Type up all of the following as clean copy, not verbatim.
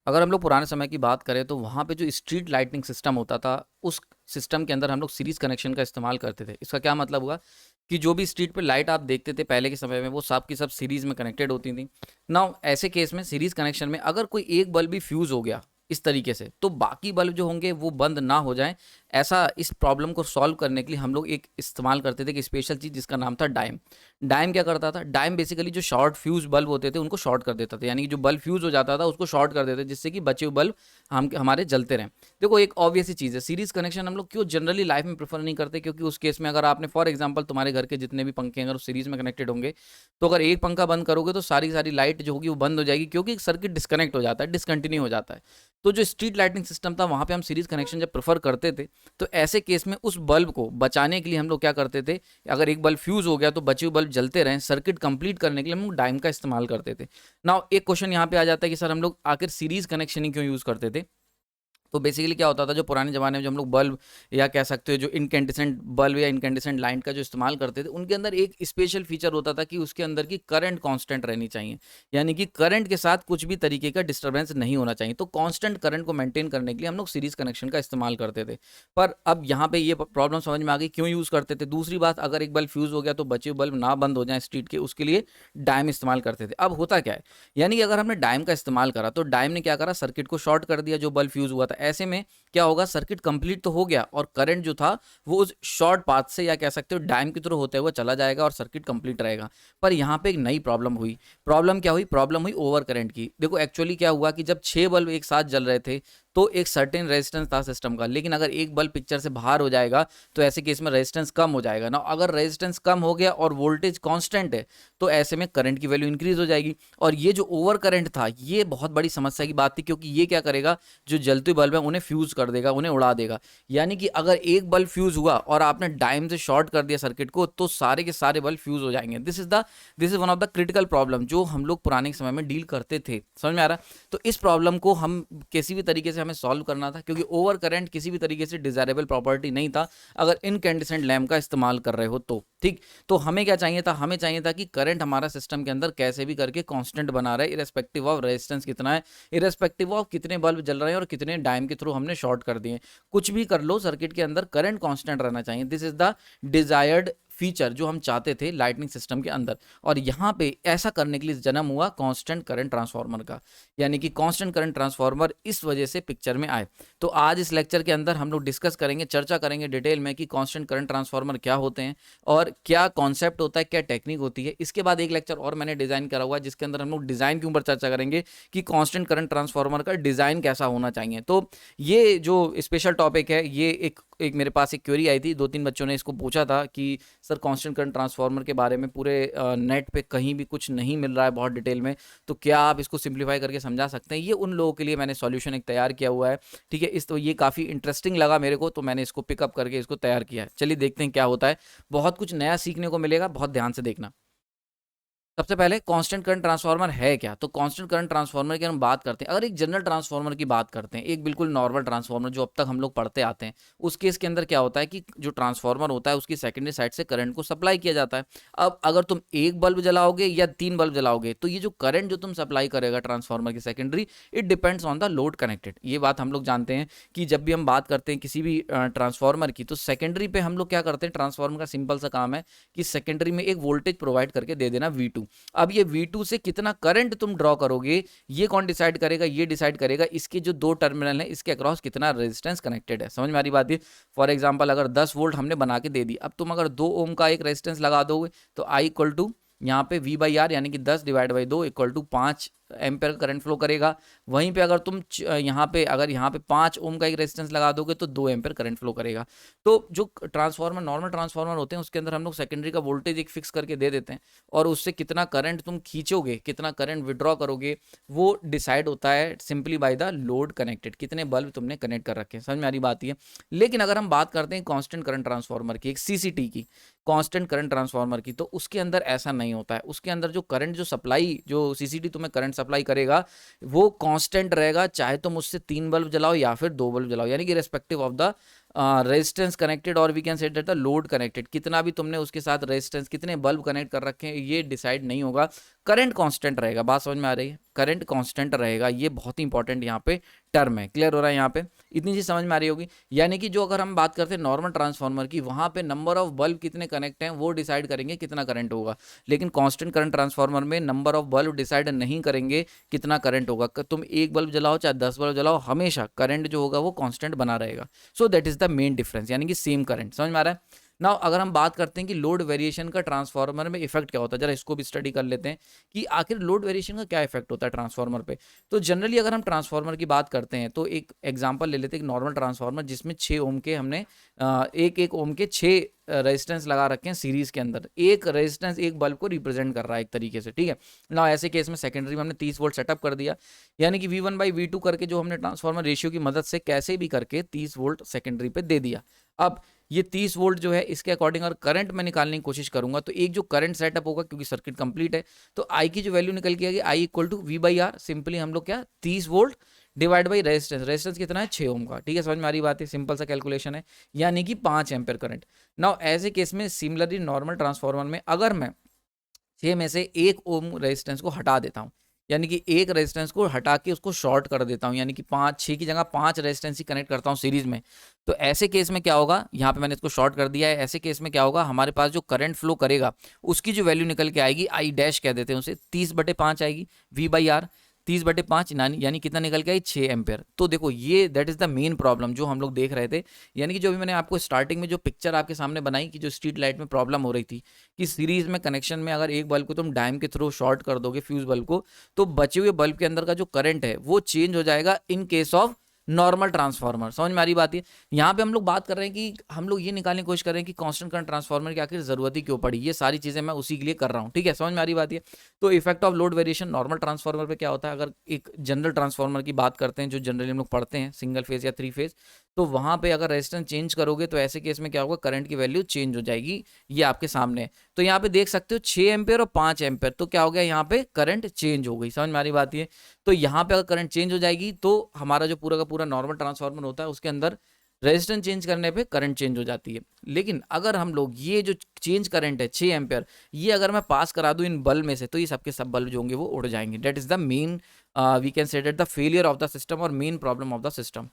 अगर हम लोग पुराने समय की बात करें तो वहाँ पे जो स्ट्रीट लाइटनिंग सिस्टम होता था, उस सिस्टम के अंदर हम लोग सीरीज कनेक्शन का इस्तेमाल करते थे। इसका क्या मतलब हुआ कि जो भी स्ट्रीट पे लाइट आप देखते थे पहले के समय में, वो सब की सब सीरीज में कनेक्टेड होती थी। नाउ ऐसे केस में सीरीज कनेक्शन में अगर कोई एक बल्ब भी फ्यूज हो गया इस तरीके से, तो बाकी बल्ब जो होंगे वो बंद ना हो जाएं। ऐसा इस प्रॉब्लम को सॉल्व करने के लिए हम लोग एक इस्तेमाल करते थे कि स्पेशल चीज़ जिसका नाम था डाइम। डाइम क्या करता था? डाइम बेसिकली जो शॉर्ट फ्यूज बल्ब होते थे उनको शॉर्ट कर देता था, यानी कि जो बल्ब फ्यूज हो जाता था उसको शॉर्ट कर देते, जिससे कि बचे हुए बल्ब हमारे जलते रहें। देखो एक ऑब्वियस ही चीज़ है, सीरीज कनेक्शन हम लोग क्यों जनरली लाइफ में प्रेफर नहीं करते, क्योंकि उस केस में अगर आपने फॉर एग्जांपल तुम्हारे घर के जितने भी पंखे अगर सीरीज में कनेक्टेड होंगे, तो अगर एक पंखा बंद करोगे तो सारी सारी लाइट जो होगी वो बंद हो जाएगी, क्योंकि सर्किट डिस्कनेक्ट हो जाता है, डिसकंटिन्यू हो जाता है। तो जो स्ट्रीट लाइटिंग सिस्टम था वहां पे हम सीरीज कनेक्शन जब प्रेफर करते थे, तो ऐसे केस में उस बल्ब को बचाने के लिए हम लोग क्या करते थे, अगर एक बल्ब फ्यूज हो गया तो बचे हुए बल्ब जलते रहें, सर्किट कंप्लीट करने के लिए हम लोग डाइम का इस्तेमाल करते थे। नाउ एक क्वेश्चन यहाँ पे आ जाता है कि सर हम लोग आखिर सीरीज कनेक्शन ही क्यों यूज करते थे? तो बेसिकली क्या होता था, जो पुराने ज़माने में जो हम लोग बल्ब या कह सकते हो जो इनकेंडिसेंट बल्ब या इनकेंडिसेंट लाइट का जो इस्तेमाल करते थे, उनके अंदर एक स्पेशल फीचर होता था कि उसके अंदर की करंट कांस्टेंट रहनी चाहिए, यानी कि करंट के साथ कुछ भी तरीके का डिस्टर्बेंस नहीं होना चाहिए। तो कांस्टेंट करंट को मेंटेन करने के लिए हम लोग सीरीज कनेक्शन का इस्तेमाल करते थे। पर अब यहाँ पे ये प्रॉब्लम समझ में आ गई क्यों यूज़ करते थे। दूसरी बात, अगर एक बल्ब फ्यूज़ हो गया तो बचे बल्ब ना बंद हो जाए स्ट्रीट के, उसके लिए डायम इस्तेमाल करते थे। अब होता क्या है, यानी कि अगर हमने डायम का इस्तेमाल करा तो डायम ने क्या करा, सर्किट को शॉर्ट कर दिया जो बल्ब फ्यूज़ हुआ था। ऐसे में क्या होगा, सर्किट कंप्लीट तो हो गया और करंट जो था वो उस शॉर्ट पाथ से या कह सकते हो डैम की तरह होते हुए चला जाएगा और सर्किट कंप्लीट रहेगा। पर यहाँ पे एक नई प्रॉब्लम हुई। प्रॉब्लम क्या हुई? प्रॉब्लम हुई ओवर करंट की। देखो एक्चुअली क्या हुआ कि जब 6 बल्ब एक साथ जल रहे थे तो एक सर्टेन रेजिस्टेंस था सिस्टम का, लेकिन अगर एक बल्ब पिक्चर से बाहर हो जाएगा तो ऐसे केस में रेजिस्टेंस कम हो जाएगा ना। अगर रेजिस्टेंस कम हो गया और वोल्टेज कांस्टेंट है तो ऐसे में करंट की वैल्यू इंक्रीज हो जाएगी। और ये जो ओवर करंट था ये बहुत बड़ी समस्या की बात थी, क्योंकि ये क्या करेगा, जो जलते बल्ब है उन्हें फ्यूज कर देगा, उन्हें उड़ा देगा। यानी कि अगर एक बल्ब फ्यूज हुआ और आपने डाइम से शॉर्ट कर दिया सर्किट को, तो सारे के सारे बल्ब फ्यूज हो जाएंगे। This is one of the critical problem जो हम लोग पुराने समय में डील करते थे। समझ में आ रहा? तो इस प्रॉब्लम को हम किसी भी तरीके से हमें सॉल्व करना था, क्योंकि ओवर करंट किसी भी तरीके से डिजायरेबल प्रॉपर्टी नहीं था अगर इनकैंडिसेंट लैम्प का इस्तेमाल कर रहे हो तो। ठीक, तो हमें क्या चाहिए था? हमें चाहिए था कि करंट हमारा सिस्टम के अंदर कैसे भी करके कांस्टेंट बना रहे, इरेस्पेक्टिव ऑफ रेजिस्टेंस कितना है, इरेस्पेक्टिव ऑफ कितने बल्ब जल रहे हैं और कितने डायम के थ्रू हमने शॉर्ट कर दिए। कुछ भी कर लो, सर्किट के अंदर करंट कांस्टेंट रहना चाहिए। This is the desired feature जो हम चाहते थे लाइटनिंग सिस्टम के अंदर। और यहाँ पे ऐसा करने के लिए जन्म हुआ कांस्टेंट करंट ट्रांसफार्मर का, यानी कि कांस्टेंट करंट ट्रांसफार्मर इस वजह से पिक्चर में आए। तो आज इस लेक्चर के अंदर हम लोग डिस्कस करेंगे, चर्चा करेंगे डिटेल में कि कांस्टेंट करंट ट्रांसफार्मर क्या होते हैं और क्या कॉन्सेप्ट होता है, क्या टेक्निक होती है। इसके बाद एक लेक्चर और मैंने डिजाइन करा हुआ है जिसके अंदर हम लोग डिजाइन के ऊपर चर्चा करेंगे कि कांस्टेंट करंट ट्रांसफार्मर का डिजाइन कैसा होना चाहिए। तो ये जो स्पेशल टॉपिक है, ये एक मेरे पास एक क्वेरी आई थी, 2-3 बच्चों ने इसको पूछा था कि सर कांस्टेंट करंट ट्रांसफार्मर के बारे में पूरे नेट पे कहीं भी कुछ नहीं मिल रहा है बहुत डिटेल में, तो क्या आप इसको सिंप्लीफाई करके समझा सकते हैं? ये उन लोगों के लिए मैंने सॉल्यूशन एक तैयार किया हुआ है। ठीक है, इस तो ये काफ़ी इंटरेस्टिंग लगा मेरे को, तो मैंने इसको पिकअप करके इसको तैयार किया है। चलिए देखते हैं क्या होता है। बहुत कुछ नया सीखने को मिलेगा, बहुत ध्यान से देखना। सबसे पहले कांस्टेंट करंट ट्रांसफार्मर है क्या? तो कांस्टेंट करंट ट्रांसफार्मर की हम बात करते हैं, अगर एक जनरल ट्रांसफार्मर की बात करते हैं, एक बिल्कुल नॉर्मल ट्रांसफार्मर जो अब तक हम लोग पढ़ते आते हैं, उस केस के अंदर क्या होता है कि जो ट्रांसफार्मर होता है उसकी सेकेंडरी साइड से करंट को सप्लाई किया जाता है। अब अगर तुम एक बल्ब जलाओगे या 3 बल्ब जलाओगे, तो ये जो करंट जो तुम सप्लाई करेगा ट्रांसफार्मर की secondary, it depends on the load connected. ये बात हम लोग जानते हैं कि जब भी हम बात करते हैं किसी भी ट्रांसफार्मर की, तो सेकेंडरी पे हम लोग क्या करते हैं, ट्रांसफार्मर का सिंपल सा काम है कि सेकेंडरी में एक वोल्टेज प्रोवाइड करके दे देना V2। अब ये V2 से कितना करंट तुम ड्रॉ करोगे, ये कौन डिसाइड करेगा? ये डिसाइड करेगा इसके जो 2 टर्मिनल है इसके अक्रॉस कितना रेजिस्टेंस कनेक्टेड है। समझ में आ रही बात? है फॉर एग्जांपल अगर 10 वोल्ट हमने बना के दे दी, अब तुम अगर 2 ओम का एक रेजिस्टेंस लगा दोगे तो I इक्वल टू यहाँ पे V/R यानी कि 10/2 equal to 5 ampere current flow करेगा। वहीं पे अगर तुम यहाँ पे 5 ओम का एक रेजिस्टेंस लगा दोगे तो 2 एम्पेयर करंट फ्लो करेगा। तो जो ट्रांसफार्मर नॉर्मल ट्रांसफार्मर होते हैं उसके अंदर हम लोग सेकेंडरी का वोल्टेज एक फिक्स करके दे देते हैं, और उससे कितना करंट तुम खींचोगे, कितना करंट विड्रॉ करोगे, वो डिसाइड होता है simply by the load connected, कितने बल्ब तुमने कनेक्ट कर रखे हैं। समझ में आ रही बात? है लेकिन अगर हम बात करते हैं कांस्टेंट करंट ट्रांसफार्मर की, एक CCT की, कांस्टेंट करंट ट्रांसफार्मर की, तो उसके अंदर ऐसा नहीं होता है। उसके अंदर जो करंट जो सप्लाई जो CCT तुम्हें करंट सप्लाई करेगा वो कांस्टेंट रहेगा, चाहे तुम उससे 3 बल्ब जलाओ या फिर 2 बल्ब जलाओ, यानी कि respective of the resistance connected, और we can say that the load connected. कितना भी तुमने उसके साथ रेजिस्टेंस, कितने बल्ब कनेक्ट कर रखे हैं, ये डिसाइड नहीं होगा। करंट कांस्टेंट रहेगा। बात समझ में आ रही है? करंट कांस्टेंट रहेगा, ये बहुत ही इंपॉर्टेंट यहाँ पे टर्म है। क्लियर हो रहा है यहाँ पे? इतनी चीज समझ में आ रही होगी। यानी कि जो अगर हम बात करते हैं नॉर्मल ट्रांसफार्मर की, वहां पे नंबर ऑफ बल्ब कितने कनेक्ट हैं वो डिसाइड करेंगे कितना करंट होगा, लेकिन कांस्टेंट करंट ट्रांसफार्मर में नंबर ऑफ बल्ब डिसाइड नहीं करेंगे कितना करंट होगा। तुम एक बल्ब जलाओ चाहे 10 बल्ब जलाओ, हमेशा करंट जो होगा वो कांस्टेंट बना रहेगा। So that is the main difference, यानी कि सेम करंट। समझ में आ रहा है? नाउ अगर हम बात करते हैं कि लोड वेरिएशन का ट्रांसफार्मर में इफेक्ट क्या होता है, जरा इसको भी स्टडी कर लेते हैं कि आखिर लोड वेरिएशन का क्या इफेक्ट होता है ट्रांसफार्मर पे। तो जनरली अगर हम ट्रांसफार्मर की बात करते हैं तो एक एग्जांपल ले लेते हैं, एक नॉर्मल ट्रांसफार्मर जिसमें 6 ओम के हमने एक ओम के 6 रेजिस्टेंस लगा रखे हैं सीरीज के अंदर। एक रेजिस्टेंस एक बल्ब को रिप्रेजेंट कर रहा है एक तरीके से, ठीक है ना। ऐसे केस में सेकेंडरी में हमने 30 वोल्ट सेटअप कर दिया, यानी कि V1/V2 करके जो हमने ट्रांसफार्मर रेशियो की मदद से कैसे भी करके 30 वोल्ट सेकेंडरी पे दे दिया। अब ये 30 वोल्ट जो है इसके अकॉर्डिंग अगर करंट मैं निकालने की कोशिश करूंगा तो एक जो करंट सेटअप होगा, क्योंकि सर्किट कंप्लीट है, तो आई की जो वैल्यू निकल के आएगी I = V/R। सिंपली हम लोग क्या 30 volt divide by resistance, resistance कितना है 6 ओम का, ठीक है। समझ में आ रही बात है? सिंपल सा कैलकुलेशन है, यानी कि 5 एम्पेयर करंट। नाउ ऐसे केस में सिमिलरली नॉर्मल ट्रांसफार्मर में अगर मैं 6 में से 1 ओम रेजिस्टेंस को हटा देता हूं, यानी कि एक रेजिस्टेंस को हटा के उसको शॉर्ट कर देता हूं, यानी कि 6 की जगह 5 रेजिस्टेंस ही कनेक्ट करता हूं सीरीज में, तो ऐसे केस में क्या होगा, यहाँ पे मैंने इसको शॉर्ट कर दिया है। ऐसे केस में क्या होगा, हमारे पास जो करंट फ्लो करेगा उसकी जो वैल्यू निकल के आएगी, I डैश कह देते हैं उसे, 30/5 आएगी V/R। 30/5 यानी कितना निकल के आई 6 एम्पेयर। तो देखो ये that is the main problem जो हम लोग देख रहे थे, यानी कि जो अभी मैंने आपको स्टार्टिंग में जो पिक्चर आपके सामने बनाई कि जो स्ट्रीट लाइट में प्रॉब्लम हो रही थी कि सीरीज में कनेक्शन में अगर एक बल्ब को तुम डायम के थ्रू शॉर्ट कर दोगे फ्यूज बल्ब को, तो बचे हुए बल्ब के अंदर का जो करंट है वो चेंज हो जाएगा in case of normal transformer. समझ में आ रही बात है? यहाँ पे हम लोग बात कर रहे हैं कि हम लोग ये निकालने की कोशिश कर रहे हैं कि कांस्टेंट करंट ट्रांसफार्मर की आखिर जरूरत ही क्यों पड़ी। ये सारी चीजें मैं उसी के लिए कर रहा हूँ, ठीक है। समझ में आ रही बात है? तो effect of load variation normal transformer पे क्या होता है, अगर एक जनरल ट्रांसफार्मर की बात करते हैं जो जनरली हम लोग पढ़ते हैं सिंगल फेज या 3 फेज, तो वहां पे अगर रेजिस्टेंस चेंज करोगे तो ऐसे केस में क्या होगा, करंट की वैल्यू चेंज हो जाएगी। ये आपके सामने है, तो यहाँ पे देख सकते हो 6 एम्पेयर और 5 एम्पेयर, तो क्या हो गया यहाँ पे करंट चेंज हो गई। समझ में आ रही बात? ये तो यहाँ पे अगर करंट चेंज हो जाएगी तो हमारा जो पूरा का पूरा नॉर्मल ट्रांसफार्मर होता है उसके अंदर रेजिस्टेंस चेंज करने पे करंट चेंज हो जाती है। लेकिन अगर हम लोग ये जो चेंज करंट है 6 एम्पेयर, ये अगर मैं पास करा दूं इन बल्ब में से, तो ये सबके सब बल्ब जो होंगे वो उड़ जाएंगे। That is the main we can say that the failure of the system और main problem of the system.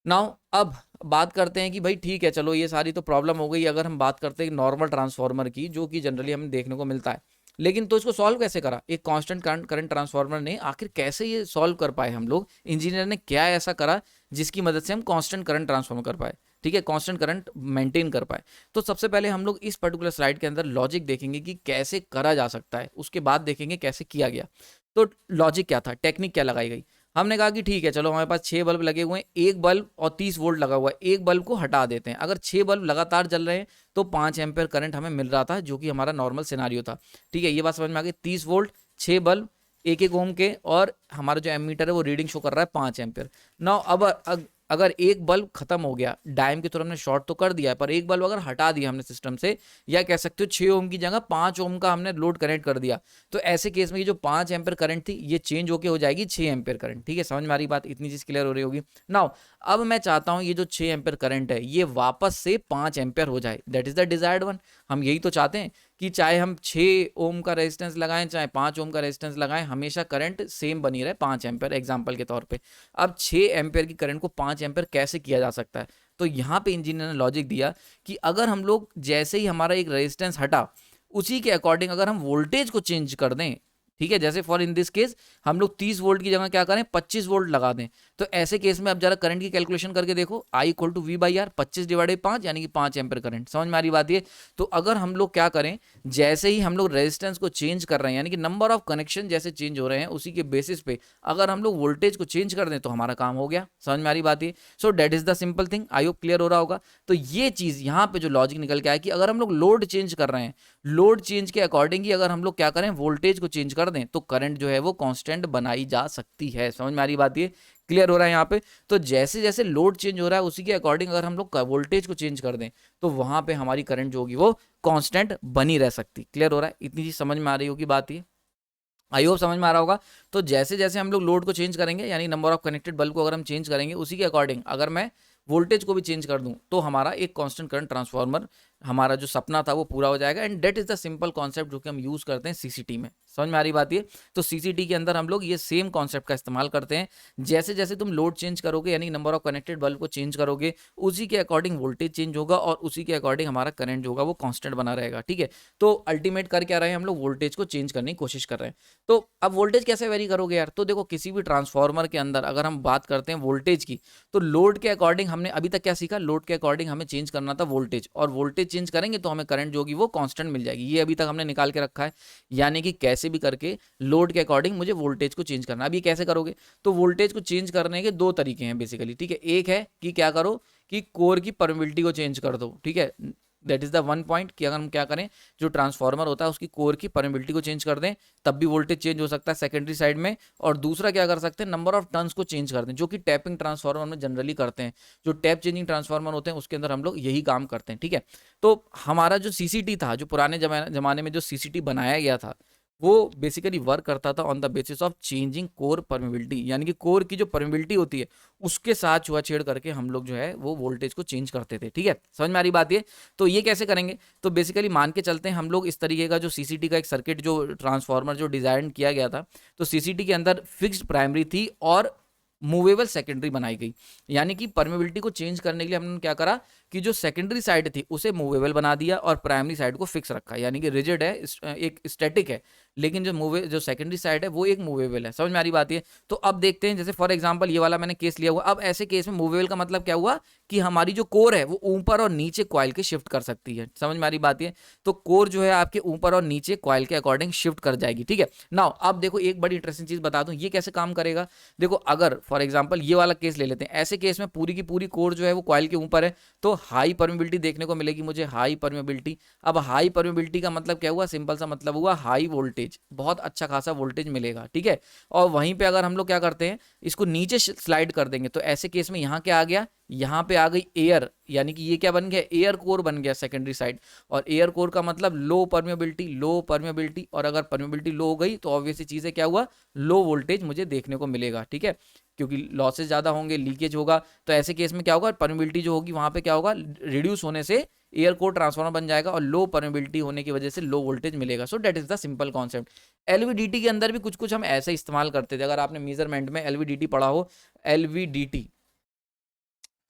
Now अब बात करते हैं कि भाई ठीक है, चलो ये सारी तो प्रॉब्लम हो गई। अगर हम बात करते हैं नॉर्मल ट्रांसफार्मर की, जो कि जनरली हमें देखने को मिलता है, लेकिन तो इसको सॉल्व कैसे करा एक कांस्टेंट करंट ट्रांसफार्मर ने, आखिर कैसे ये सॉल्व कर पाए हम लोग, इंजीनियर ने क्या ऐसा करा जिसकी मदद से हम कांस्टेंट करंट ट्रांसफार्मर कर पाए, ठीक है, कांस्टेंट करंट मेंटेन कर पाए। तो सबसे पहले हम लोग इस पर्टिकुलर स्लाइड के अंदर लॉजिक देखेंगे कि कैसे करा जा सकता है, उसके बाद देखेंगे कैसे किया गया। तो लॉजिक क्या था, टेक्निक क्या लगाई गई। हमने कहा कि ठीक है चलो हमारे पास 6 बल्ब लगे हुए हैं, एक बल्ब और 30 वोल्ट लगा हुआ है, एक बल्ब को हटा देते हैं। अगर 6 बल्ब लगातार जल रहे हैं तो 5 एम्पेयर करंट हमें मिल रहा था, जो कि हमारा नॉर्मल सिनारियो था, ठीक है। ये बात समझ में आ गई। 30 वोल्ट 6 बल्ब 1 ओम के, और हमारा जो एमीटर है वो रीडिंग शो कर रहा है 5 एम्पेयर। नाउ अब अगर एक बल्ब खत्म हो गया, डायम के थ्रू हमने शॉर्ट तो कर दिया है, पर एक बल्ब अगर हटा दिया हमने सिस्टम से, या कह सकते हो 6 ओम की जगह 5 ओम का हमने लोड कनेक्ट कर दिया, तो ऐसे केस में ये जो 5 एम्पेयर करंट थी ये चेंज होके हो जाएगी 6 एम्पेयर करंट, ठीक है। समझ में आ रही बात? इतनी चीज क्लियर हो रही होगी। नाउ अब मैं चाहता हूं ये जो 6 एम्पेयर करंट है ये वापस से 5 एम्पेयर हो जाए, that is the desired one. हम यही तो चाहते हैं कि चाहे हम 6 ओम का रेजिस्टेंस लगाएं चाहे 5 ओम का रेजिस्टेंस लगाएं, हमेशा करंट सेम बनी रहे 5 एम्पेयर, एग्जांपल के तौर पे। अब 6 एम्पेयर की करंट को 5 एम्पेयर कैसे किया जा सकता है, तो यहाँ पे इंजीनियर ने लॉजिक दिया कि अगर हम लोग जैसे ही हमारा एक रेजिस्टेंस हटा, उसी के अकॉर्डिंग अगर हम वोल्टेज को चेंज कर दें, ठीक है, जैसे फॉर इन दिस केस हम लोग 30 वोल्ट की जगह क्या करें 25 वोल्ट लगा दें, तो ऐसे केस में अब जरा करंट की कैलकुलेशन करके देखो, I = V/R, 25/5 यानी कि 5 एम्पेयर करंट। समझ में आ रही बात? ये तो अगर हम लोग क्या करें, जैसे ही हम लोग रेजिस्टेंस को चेंज कर रहे हैं, यानी कि नंबर ऑफ कनेक्शन जैसे चेंज हो रहे हैं, उसी के बेसिस पे अगर हम लोग वोल्टेज को चेंज कर दें तो हमारा काम हो गया। समझ में आ रही बात? ये so that is the simple thing. I hope clear हो रहा होगा। तो ये चीज यहाँ पे जो लॉजिक निकल के आया कि अगर हम लोग लोड चेंज कर रहे हैं, लोड चेंज के अकॉर्डिंग ही अगर हम लोग क्या करें वोल्टेज को चेंज कर दें, तो करंट जो है वो कांस्टेंट बनाई जा सकती है। समझ में आ रही बात? ये क्लियर हो रहा है यहाँ पे? तो जैसे जैसे लोड चेंज हो रहा है उसी के अकॉर्डिंग अगर हम लोग वोल्टेज को चेंज कर दें तो वहां पे हमारी करंट जो होगी वो कांस्टेंट बनी रह सकती। क्लियर हो रहा है? इतनी चीज समझ में आ रही होगी बात? ये आई होप समझ में आ रहा होगा। तो जैसे जैसे हम लोग लोड को चेंज करेंगे, यानी नंबर ऑफ कनेक्टेड बल्ब को अगर हम चेंज करेंगे, उसी के अकॉर्डिंग अगर मैं वोल्टेज को भी चेंज कर दूं तो हमारा एक कांस्टेंट करंट ट्रांसफार्मर, हमारा जो सपना था वो पूरा हो जाएगा। And that is the simple concept जो कि हम यूज करते हैं सीसीटी में। समझ में आ रही बात ये। तो सीसीटी के अंदर हम लोग ये सेम कॉन्सेप्ट का इस्तेमाल करते हैं। जैसे जैसे तुम लोड चेंज करोगे यानी नंबर ऑफ कनेक्टेड बल्ब को चेंज करोगे, उसी के अकॉर्डिंग वोल्टेज चेंज होगा और उसी के अकॉर्डिंग हमारा करंट जो होगा वो कांस्टेंट बना रहेगा, ठीक है। तो अल्टीमेट कर क्या रहे हैं हम लोग, वोल्टेज को चेंज करने की कोशिश कर रहे हैं। तो अब वोल्टेज कैसे वेरी करोगे यार, तो देखो किसी भी ट्रांसफार्मर के अंदर अगर हम बात करते हैं वोल्टेज की, तो लोड के अकॉर्डिंग हमने अभी तक क्या सीखा, लोड के अकॉर्डिंग हमें चेंज करना था वोल्टेज, और वोल्टेज चेंज करेंगे तो हमें करंट जो होगी वो कांस्टेंट मिल जाएगी। ये अभी तक हमने निकाल के रखा है, यानी कि कैसे भी करके लोड के अकॉर्डिंग मुझे वोल्टेज को चेंज करना। अब ये कैसे करोगे, तो वोल्टेज को चेंज करने के दो तरीके हैं बेसिकली, ठीक है। एक है कि क्या करो कि कोर की परमिबिलिटी को चेंज कर दो, ठीक है। That is the one point कि अगर हम क्या करें, जो ट्रांसफार्मर होता है उसकी कोर की परमिबिलिटी को चेंज कर दें, तब भी वोल्टेज चेंज हो सकता है सेकेंडरी साइड में। और दूसरा क्या कर सकते हैं, नंबर ऑफ टर्न्स को चेंज कर दें, जो कि टैपिंग ट्रांसफार्मर में जनरली करते हैं। जो टैप चेंजिंग ट्रांसफार्मर होते हैं उसके अंदर हम लोग यही काम करते हैं, ठीक है। तो हमारा जो सीसीटी था, जो पुराने जमाने में जो सीसीटी बनाया गया था, वो बेसिकली वर्क करता था on the basis of changing core permeability, यानी कि कोर की जो परमिबिलिटी होती है उसके साथ छुआछेड़ करके हम लोग जो है वो वोल्टेज को चेंज करते थे, ठीक है। समझ में आ रही बात ये। तो ये कैसे करेंगे, तो बेसिकली मान के चलते हैं हम लोग इस तरीके का जो सीसीटी का एक सर्किट, जो ट्रांसफार्मर जो डिजाइन किया गया था, तो सीसीटी के अंदर फिक्स्ड प्राइमरी थी और मूवेबल सेकेंडरी बनाई गई। यानी कि परमिबिलिटी को चेंज करने के लिए हमने क्या करा कि जो सेकेंडरी साइड थी उसे मूवेबल बना दिया और प्राइमरी साइड को फिक्स रखा, यानी कि रिजिड है, एक स्टैटिक है, लेकिन जो सेकेंडरी साइड है वो एक मूवेबल है। समझ में आ रही बात ये। तो अब देखते हैं, जैसे फॉर एग्जांपल ये वाला मैंने केस लिया हुआ। अब ऐसे केस में मूवेबल का मतलब क्या हुआ कि हमारी जो कोर है वो ऊपर और नीचे कॉइल के शिफ्ट कर सकती है। समझ में आ रही बात ये। तो कोर जो है आपके ऊपर और नीचे कॉइल के अकॉर्डिंग शिफ्ट कर जाएगी, ठीक है। नाउ अब देखो एक बड़ी इंटरेस्टिंग चीज बता दूं, ये कैसे काम करेगा। देखो अगर फॉर एग्जांपल ये वाला केस ले लेते हैं, ऐसे केस में पूरी की पूरी कोर जो है वो कॉइल के ऊपर है, तो हाई परमिबिलिटी देखने को मिलेगी मुझे, हाई परमिबिलिटी। अब हाई परमिबिलिटी का मतलब क्या हुआ, सिंपल सा मतलब हुआ हाई वोल्टेज, बहुत अच्छा खासा वोल्टेज मिलेगा, ठीक है। और वहीं पे अगर हम लोग क्या करते हैं, इसको नीचे स्लाइड कर देंगे, तो ऐसे केस में यहाँ क्या आ गया, यहाँ पे आ गई एयर, यानी कि ये क्या बन गया, एयर कोर बन गया सेकेंडरी साइड। और एयर कोर का मतलब लो परमिबिलिटी, लो परमिबिलिटी, और अगर परमिबिलिटी लो हो गई तो ऑब्वियसली चीज है क्या हुआ, लो वोल्टेज मुझे देखने को मिलेगा, ठीक है, क्योंकि लॉसेज ज्यादा होंगे, लीकेज होगा। तो ऐसे केस में क्या होगा, परमिबिलिटी जो होगी वहां पे क्या होगा, रिड्यूस होने से एयर कोर ट्रांसफार्मर बन जाएगा और लो परमिबिलिटी होने की वजह से लो वोल्टेज मिलेगा। So that is the simple concept. LVDT के अंदर भी कुछ कुछ हम ऐसे इस्तेमाल करते थे, अगर आपने मेजरमेंट में एलवीडीटी पढ़ा हो, एलवीडीटी,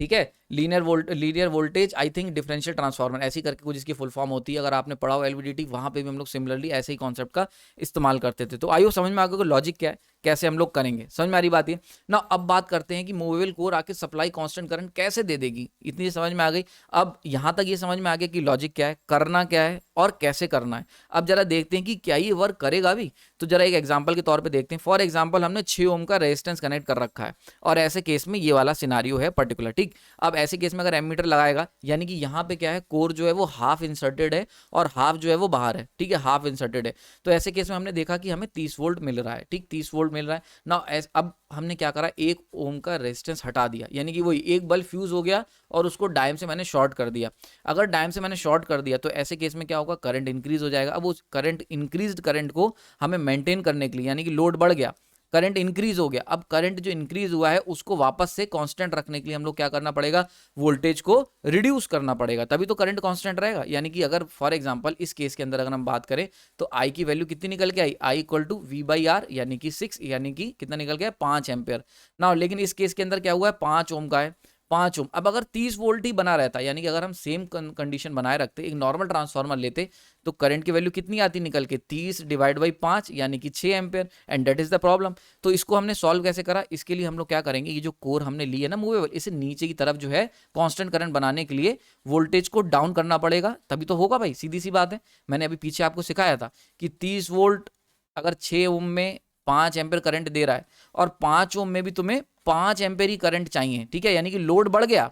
ठीक है, linear voltage I think differential transformer, ऐसी करके कुछ इसकी फुल फॉर्म होती है। अगर आपने पढ़ा हो एलवीडीटी, वहां पे भी हम लोग सिमिलरली ऐसे ही कॉन्सेप्ट का इस्तेमाल करते थे। तो आइयो समझ में आ गया लॉजिक क्या है, कैसे हम लोग करेंगे, समझ में आ रही बात है ना। अब बात करते हैं कि मूवेबल कोर आके सप्लाई कांस्टेंट करंट कैसे दे देगी, इतनी समझ में आ गई। अब यहां तक ये समझ में आ गया कि लॉजिक क्या है, करना क्या है और कैसे करना है। अब जरा देखते हैं कि क्या ये वर्क करेगा भी। तो जरा एक एग्जांपल के तौर पे देखते हैं। फॉर एग्जांपल हमने 6 ओम का रेजिस्टेंस कनेक्ट कर रखा है और ऐसे केस में ये वाला सिनारियो है पर्टिकुलर, ठीक। अब ऐसे केस में अगर एमीटर लगाएगा, यानी कि यहाँ पे क्या है, कोर जो है वो हाफ इंसर्टेड है और हाफ जो है वो बाहर है, ठीक है, हाफ इंसर्टेड है। तो ऐसे केस में हमने देखा कि हमें 30 वोल्ट मिल रहा है, ठीक, 30 वोल्ट मिल रहा है ना। अब हमने क्या करा, 1 ओम का रेजिस्टेंस हटा दिया, यानी कि वही एक बल्ब फ्यूज हो गया और उसको डायम से मैंने शॉर्ट कर दिया। अगर डायम से मैंने शॉर्ट कर दिया तो ऐसे केस में क्या होगा, करंट इंक्रीज हो जाएगा। अब उस करंट इंक्रीज्ड करंट को हमें मेंटेन करने के लिए, यानी कि लोड बढ़ गया, करंट इंक्रीज हो गया, अब करंट जो इंक्रीज हुआ है उसको वापस से कांस्टेंट रखने के लिए हम लोग क्या करना पड़ेगा, वोल्टेज को रिड्यूस करना पड़ेगा, तभी तो करंट कांस्टेंट रहेगा। यानी कि अगर फॉर एग्जांपल इस केस के अंदर अगर हम बात करें तो आई की वैल्यू कितनी निकल के आई, I equal to V by R, यानी कि 6, यानी कि कितना निकल गया, 5 एम्पेयर ना। लेकिन इस केस के अंदर क्या हुआ है, 5 ओम का है, 5 ओम। अब अगर 30 वोल्ट ही बना रहता, यानी कि अगर हम सेम कंडीशन बनाए रखते, एक नॉर्मल ट्रांसफार्मर लेते, तो करंट की वैल्यू कितनी आती निकल के, 30 डिवाइड बाई 5, यानी कि 6 ampere. And that is the problem. तो इसको हमने सॉल्व कैसे करा, इसके लिए हम लोग क्या करेंगे, ये जो कोर हमने ली है ना मूवेबल, इसे नीचे की तरफ जो है कांस्टेंट करंट बनाने के लिए वोल्टेज को डाउन करना पड़ेगा, तभी तो होगा भाई, सीधी सी बात है। मैंने अभी पीछे आपको सिखाया था कि 30 वोल्ट अगर 6 ओम में 5 एम्पेयर करंट दे रहा है और 5 ओम में भी तुम्हें 5 एम्पेयर ही करंट चाहिए, ठीक है, यानी कि लोड बढ़ गया,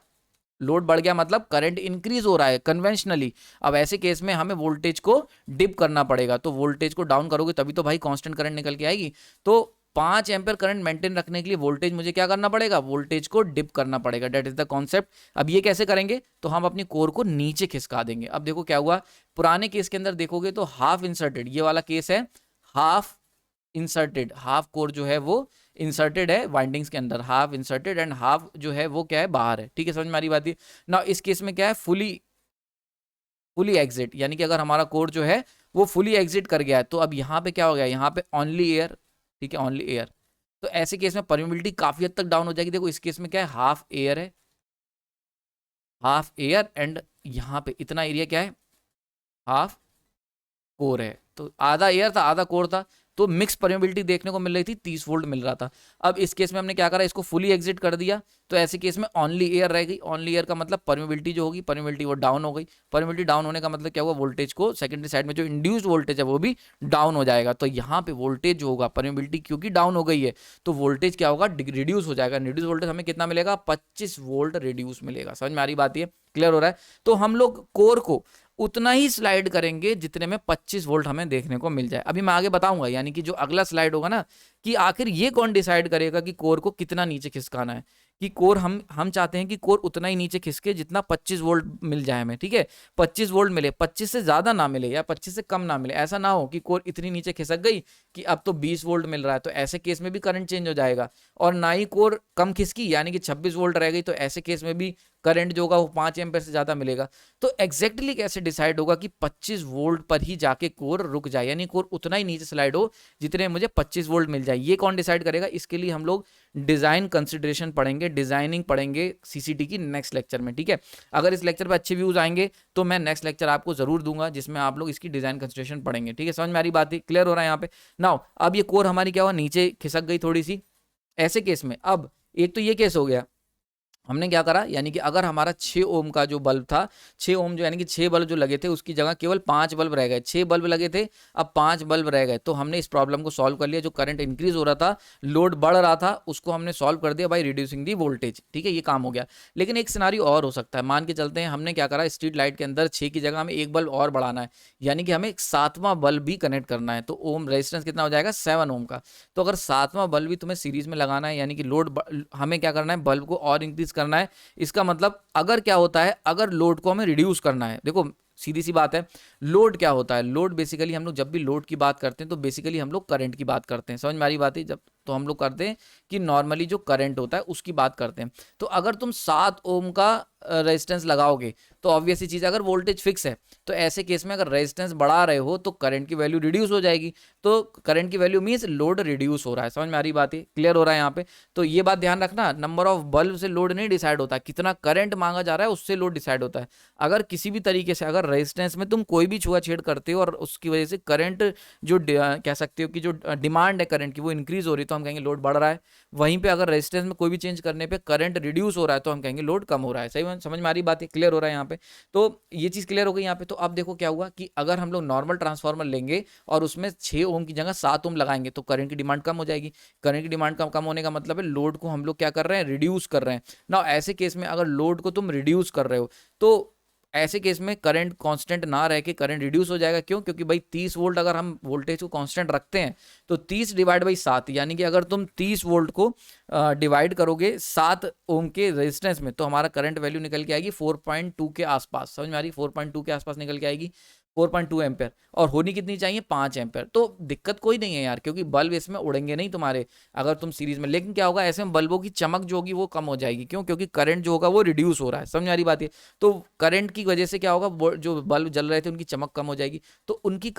लोड बढ़ गया मतलब करंट इंक्रीज हो रहा है कन्वेंशनली। अब ऐसे केस में हमें वोल्टेज को डिप करना पड़ेगा, तो वोल्टेज को डाउन करोगे तभी तो भाई कांस्टेंट करंट निकल के आएगी। तो 5 एम्पेयर करंट मेंटेन रखने के लिए वोल्टेज मुझे क्या करना पड़ेगा, वोल्टेज को डिप करना पड़ेगा, दैट इज द कॉन्सेप्ट। अब ये कैसे करेंगे, तो हम अपनी कोर को नीचे खिसका देंगे। अब देखो क्या हुआ, पुराने केस के अंदर देखोगे तो हाफ इंसर्टेड, ये वाला केस है हाफ इंसर्टेड, हाफ कोर जो है वो इंसर्टेड है वाइंडिंग्स के अंदर, हाफ इंसर्टेड एंड हाफ जो है वो क्या है, बाहर है, ठीक है, समझ में आ रही बात है ना। इस केस में क्या है, फुली एग्जिट, यानी कि अगर हमारा कोर जो है वो फुली एग्जिट कर गया है, तो अब यहाँ पे क्या हो गया, यहाँ पे ओनली एयर, ठीक है, ओनली एयर। तो ऐसे केस में परमेबिलिटी काफी हद तक डाउन हो जाएगी। देखो इस केस में क्या है, हाफ एयर है, हाफ एयर, एंड यहाँ पे इतना एरिया क्या है, हाफ कोर है। तो आधा एयर था आधा कोर था, तो मिक्स परमेबिलिटी देखने को मिल रही थी, 30 वोल्ट मिल रहा था। अब इस केस में हमने क्या करा, इसको फुली एग्जिट कर दिया, तो ऐसे केस में ओनली एयर रह गई। ओनली एयर का मतलब परमेबिलिटी जो होगी, परमेबिलिटी वो डाउन हो गई। परमेबिलिटी डाउन होने का मतलब क्या हुआ, वोल्टेज को सेकेंडरी साइड में जो इंड्यूस्ड वोल्टेज है वो भी डाउन हो जाएगा। तो यहाँ पे वोल्टेज जो होगा, परमेबिलिटी क्योंकि डाउन हो गई है, तो वोल्टेज क्या होगा, रिड्यूस हो जाएगा। रिड्यूस वोल्टेज हमें कितना मिलेगा, 25 वोल्ट रिड्यूस मिलेगा। समझ में आ रही बात, ये क्लियर हो रहा है। तो हम लोग कोर को उतना ही स्लाइड करेंगे जितने में 25 वोल्ट हमें देखने को मिल जाए। अभी मैं आगे बताऊंगा, यानी कि जो अगला स्लाइड होगा ना, कि आखिर ये कौन डिसाइड करेगा कि कोर को कितना नीचे खिसकाना है। कि कोर हम चाहते हैं कि कोर उतना ही नीचे खिसके जितना 25 वोल्ट मिल जाए हमें, ठीक है, 25 वोल्ट मिले, 25 से ज्यादा ना मिले या 25 से कम ना मिले। ऐसा ना हो कि कोर इतनी नीचे खिसक गई कि अब तो 20 वोल्ट मिल रहा है, तो ऐसे केस में भी करंट चेंज हो जाएगा। और ना ही कोर कम खिसकी यानी कि 26 वोल्ट रह गई, तो ऐसे केस में भी करंट जो होगा वो 5 एम्पीयर से ज्यादा मिलेगा। तो एग्जैक्टली कैसे डिसाइड होगा कि 25 वोल्ट पर ही जाके कोर रुक जाए, यानी कोर उतना ही नीचे स्लाइड हो जितने मुझे 25 वोल्ट मिल जाए, ये कौन डिसाइड करेगा। इसके लिए हम लोग डिजाइन कंसिडरेशन पढ़ेंगे, डिजाइनिंग पढ़ेंगे सीसीटी की नेक्स्ट लेक्चर में, ठीक है। अगर इस लेक्चर पे अच्छे व्यूज आएंगे तो मैं नेक्स्ट लेक्चर आपको जरूर दूंगा जिसमें आप लोग इसकी डिजाइन कंसिडरेशन पढ़ेंगे, ठीक है। समझ में आ रही बात है, क्लियर हो रहा है यहाँ पे। नाउ अब ये कोर हमारी क्या हुआ, नीचे खिसक गई थोड़ी सी। ऐसे केस में अब एक तो ये केस हो गया, हमने क्या करा, यानी कि अगर हमारा 6 ओम का जो बल्ब था, 6 ओम जो यानी कि 6 बल्ब जो लगे थे उसकी जगह केवल 5 बल्ब रह गए। 6 बल्ब लगे थे, अब 5 बल्ब रह गए, तो हमने इस प्रॉब्लम को सॉल्व कर लिया। जो करंट इंक्रीज हो रहा था, लोड बढ़ रहा था, उसको हमने सॉल्व कर दिया बाय रिड्यूसिंग दी वोल्टेज, ठीक है, ये काम हो गया। लेकिन एक सिनारियो और हो सकता है, मान के चलते हैं हमने क्या करा, स्ट्रीट लाइट के अंदर 6 की जगह हमें एक बल्ब और बढ़ाना है, यानी कि हमें एक 7वां बल्ब भी कनेक्ट करना है। तो ओम रेजिस्टेंस कितना हो जाएगा, 7 ओम का। तो अगर 7वां बल्ब भी तुम्हें सीरीज में लगाना है, यानी कि लोड हमें क्या करना है, बल्ब को और इंक्रीज करना है। इसका मतलब अगर क्या होता है, अगर लोड को हमें रिड्यूस करना है, देखो सीधी सी बात है, लोड क्या होता है, लोड बेसिकली हम लोग जब भी लोड की बात करते हैं तो बेसिकली हम लोग करंट की बात करते हैं। समझ में आ रही बात है, जब तो हम लोग करते हैं कि नॉर्मली जो करंट होता है उसकी बात करते हैं। तो अगर तुम 7 ओम का रेजिस्टेंस लगाओगे तो ऑब्वियस ही चीज, अगर वोल्टेज फिक्स है तो ऐसे केस में अगर रेजिस्टेंस बढ़ा रहे हो तो करंट की वैल्यू रिड्यूस हो जाएगी। तो करंट की वैल्यू मींस लोड रिड्यूस हो रहा है। समझ में आ रही बात है, क्लियर हो रहा है यहाँ पे। तो ये बात ध्यान रखना, नंबर ऑफ बल्ब से लोड नहीं डिसाइड होता, कितना करंट मांगा जा रहा है उससे लोड डिसाइड होता है। अगर किसी भी तरीके से अगर रेजिस्टेंस में तुम कोई भी छुआछेड़ करते हो और उसकी वजह से करंट जो कह सकते हो कि जो डिमांड है करंट की वो इंक्रीज हो रही है, तो हम कहेंगे लोड बढ़ रहा है। वहीं पे अगर रेजिस्टेंस में कोई भी चेंज करने पे करंट रिड्यूस हो रहा है तो हम कहेंगे लोड कम हो रहा है। सही समझ में आ रही बात है, क्लियर हो रहा है यहाँ पे। तो ये चीज क्लियर हो गई यहाँ पे। तो अब देखो क्या हुआ कि अगर हम लोग नॉर्मल ट्रांसफार्मर लेंगे और उसमें 6 ओम की जगह 7 ओम लगाएंगे तो करंट की डिमांड कम हो जाएगी। करंट की डिमांड कम होने का मतलब है लोड को हम लोग क्या कर रहे हैं, रिड्यूस कर रहे हैं ना। ऐसे केस में अगर लोड को तुम रिड्यूस कर रहे हो तो ऐसे केस में करंट कांस्टेंट ना रह के करंट रिड्यूस हो जाएगा। क्यों, क्योंकि भाई 30 वोल्ट अगर हम वोल्टेज को कांस्टेंट रखते हैं तो 30 डिवाइड बाई 7, यानी कि अगर तुम 30 वोल्ट को डिवाइड करोगे 7 ओम के रेजिस्टेंस में तो हमारा करंट वैल्यू निकल के आएगी 4.2 के आसपास। समझ में आ रही, 4.2 के आसपास निकल के आएगी, 4.2 एम्पेयर, और होनी कितनी चाहिए, 5 एम्पेयर। तो दिक्कत कोई नहीं है यार, क्योंकि बल्ब इसमें उड़ेंगे नहीं तुम्हारे अगर तुम सीरीज में। लेकिन क्या होगा, ऐसे में बल्बों की चमक जो होगी वो कम हो जाएगी। क्यों, क्योंकि करंट जो होगा वो रिड्यूस हो रहा है। समझ आ रही बात है। तो करंट की वजह से क्या होगा, जो बल्ब जल रहे थे उनकी चमक कम हो जाएगी। तो उनकी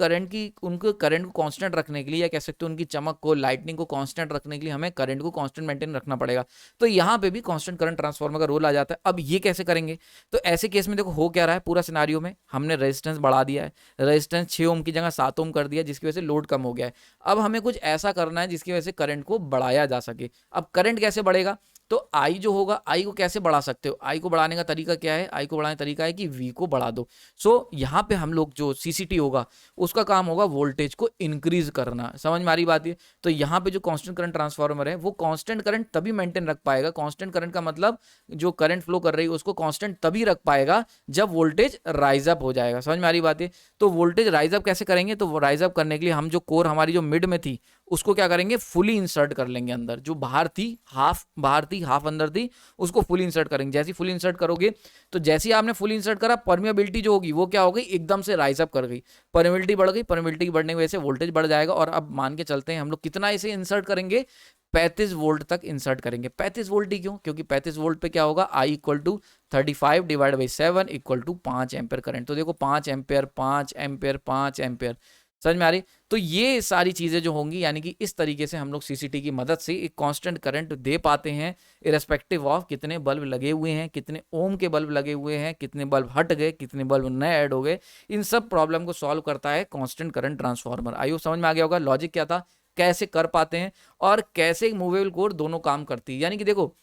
उनको करंट को कांस्टेंट रखने के लिए, या कह सकते हो उनकी चमक को, लाइटनिंग को कांस्टेंट रखने के लिए हमें करंट को कांस्टेंट मेंटेन रखना पड़ेगा। तो यहाँ पे भी कांस्टेंट करंट ट्रांसफार्मर का रोल आ जाता है। अब ये कैसे करेंगे, तो ऐसे केस में देखो हो क्या रहा है, पूरा सिनारियो में हमने रेजिस्टेंस बढ़ा दिया है, रेजिस्टेंस 6 ओम की जगह 7 ओम कर दिया, जिसकी वजह से लोड कम हो गया है। अब हमें कुछ ऐसा करना है जिसकी वजह से करंट को बढ़ाया जा सके। अब करंट कैसे बढ़ेगा, तो आई जो होगा, आई को कैसे बढ़ा सकते हो, आई को बढ़ाने का तरीका क्या है, आई को बढ़ाने का तरीका है कि वी को बढ़ा दो। सो यहाँ पे हम लोग जो सीसीटी होगा उसका काम होगा वोल्टेज को इंक्रीज करना। समझ में आ रही बात है। तो यहाँ पे जो कांस्टेंट करंट ट्रांसफार्मर है वो कांस्टेंट करंट तभी मेंटेन रख पाएगा। कांस्टेंट करंट का मतलब जो करंट फ्लो कर रही है उसको कांस्टेंट तभी रख पाएगा जब वोल्टेज राइज अप हो जाएगा। समझ में आ रही बात है। तो वोल्टेज राइज अप कैसे करेंगे, तो राइज अप करने के लिए हम जो कोर हमारी जो मिड में थी उसको क्या करेंगे, फुली इंसर्ट कर लेंगे अंदर। जो बाहर थी हाफ अंदर थी, उसको फुली इंसर्ट करेंगे। जैसे फुली इंसर्ट करोगे तो जैसे ही आपने फुली इंसर्ट करा, परमेबिलिटी जो होगी वो क्या हो गई, एकदम से राइज अप कर गई, परमेबिलिटी बढ़ गई। परमेबिलिटी बढ़ने की वजह से वोल्टेज बढ़ जाएगा। और अब मान के चलते हैं हम लोग कितना इसे इंसर्ट करेंगे, 35 वोल्ट तक इंसर्ट करेंगे। 35 वोल्ट ही क्यों? क्योंकि 35 वोल्ट पे क्या होगा, I equal to 35 divide by 7 equal to 5 ampere current. तो देखो 5 एम्पेयर 5 एम्पेयर 5 एम्पेयर, समझ में आ रही? तो ये सारी चीजें जो होंगी, यानी कि इस तरीके से हम लोग सीसीटी की मदद से एक कांस्टेंट करंट दे पाते हैं, इरेस्पेक्टिव ऑफ कितने बल्ब लगे हुए हैं, कितने ओम के बल्ब लगे हुए हैं, कितने बल्ब हट गए, कितने बल्ब नए ऐड हो गए। इन सब प्रॉब्लम को सॉल्व करता है constant current transformer. I hope समझ में आ गया होगा लॉजिक क्या था, कैसे कर पाते हैं और कैसे मूवेबल कोर दोनों काम करती है। यानी कि देखो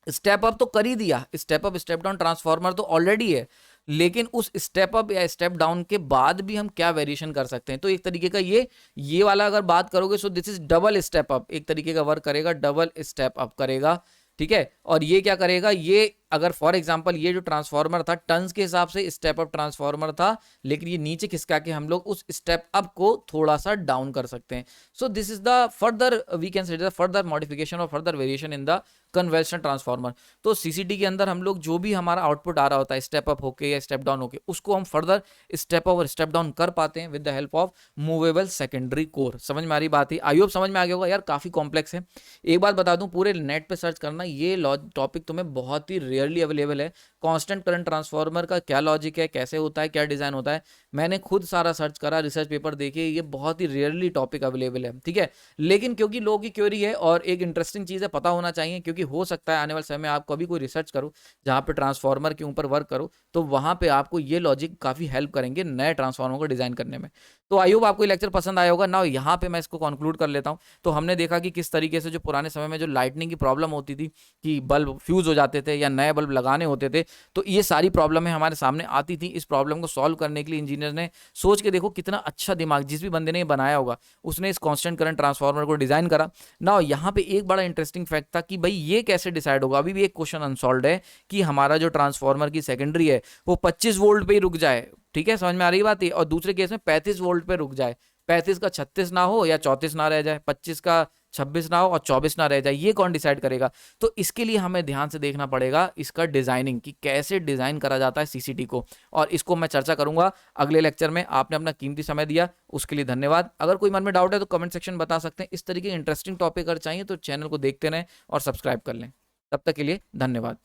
स्टेप अप तो कर ही दिया, step up step down transformer तो ऑलरेडी है, लेकिन उस स्टेप अप या स्टेप डाउन के बाद भी हम क्या वेरिएशन कर सकते हैं। तो एक तरीके का ये वाला अगर बात करोगे, सो this is double step up, एक तरीके का वर्क करेगा, डबल स्टेप अप करेगा, ठीक है। और ये क्या करेगा, ये अगर फॉर एग्जांपल ये जो ट्रांसफार्मर था टन्स के हिसाब से स्टेप अप ट्रांसफार्मर था, लेकिन ये नीचे खिसका के हम लोग उस स्टेप अप को थोड़ा सा डाउन कर सकते हैं। So this is the further we can say further modification और further variation in the conventional transformer. तो सीसीटी के अंदर हम लोग जो भी हमारा आउटपुट आ रहा होता है स्टेप अप होके या स्टेप डाउन होके, उसको हम फर्दर स्टेप अप और स्टेप डाउन कर पाते हैं with the help of movable secondary core. समझ में आ रही बात ही? आई होप समझ में आ गया होगा यार, काफी कॉम्प्लेक्स है। एक बात बता दूं, पूरे नेट पे सर्च करना, ये टॉपिक तुम्हें बहुत ही रेयरली अवेलेबल है। कांस्टेंट करंट ट्रांसफार्मर का क्या लॉजिक है, कैसे होता है, क्या डिजाइन होता है, मैंने खुद सारा सर्च करा, रिसर्च पेपर देखे, ये बहुत ही रेयरली टॉपिक अवेलेबल है, ठीक है। लेकिन क्योंकि लोगों की क्वेरी है और एक इंटरेस्टिंग चीज है, पता होना चाहिए, क्योंकि हो सकता है आने वाले समय में आप कभी कोई रिसर्च करो जहां पे ट्रांसफार्मर के ऊपर वर्क करो, तो वहां पे आपको ये लॉजिक काफी हेल्प करेंगे नए ट्रांसफार्मर को डिजाइन करने में। तो आई होप आपको ये लेक्चर पसंद आया होगा ना। यहाँ पे मैं इसको कंक्लूड कर लेता हूँ। तो हमने देखा कि किस तरीके से जो पुराने समय में जो लाइटनिंग की प्रॉब्लम होती थी कि बल्ब फ्यूज हो जाते थे या नए बल्ब लगाने होते थे, तो ये सारी प्रॉब्लमें हमारे सामने आती थी। इस प्रॉब्लम को सॉल्व करने के लिए इंजीनियर ने सोच के, देखो कितना अच्छा दिमाग, जिस भी बंदे ने बनाया होगा उसने इस कांस्टेंट करंट ट्रांसफार्मर को डिजाइन करा ना। यहाँ पे एक बड़ा इंटरेस्टिंग फैक्ट था कि भाई ये कैसे डिसाइड होगा, अभी भी एक क्वेश्चन अनसॉल्व्ड है कि हमारा जो ट्रांसफार्मर की सेकेंडरी है वो 25 वोल्ट पे ही रुक जाए, ठीक है, समझ में आ रही बात है, और दूसरे केस में 35 वोल्ट पे रुक जाए, 35 का 36 ना हो या 34 ना रह जाए, 25 का 26 ना हो और 24 ना रह जाए, ये कौन डिसाइड करेगा? तो इसके लिए हमें ध्यान से देखना पड़ेगा इसका डिजाइनिंग, कि कैसे डिजाइन करा जाता है सीसीटी को, और इसको मैं चर्चा करूंगा अगले लेक्चर में। आपने अपना कीमती समय दिया, उसके लिए धन्यवाद। अगर कोई मन में डाउट है तो कमेंट सेक्शन बता सकते हैं। इस तरीके इंटरेस्टिंग टॉपिक अगर चाहिए तो चैनल को देखते रहें और सब्सक्राइब कर लें। तब तक के लिए धन्यवाद।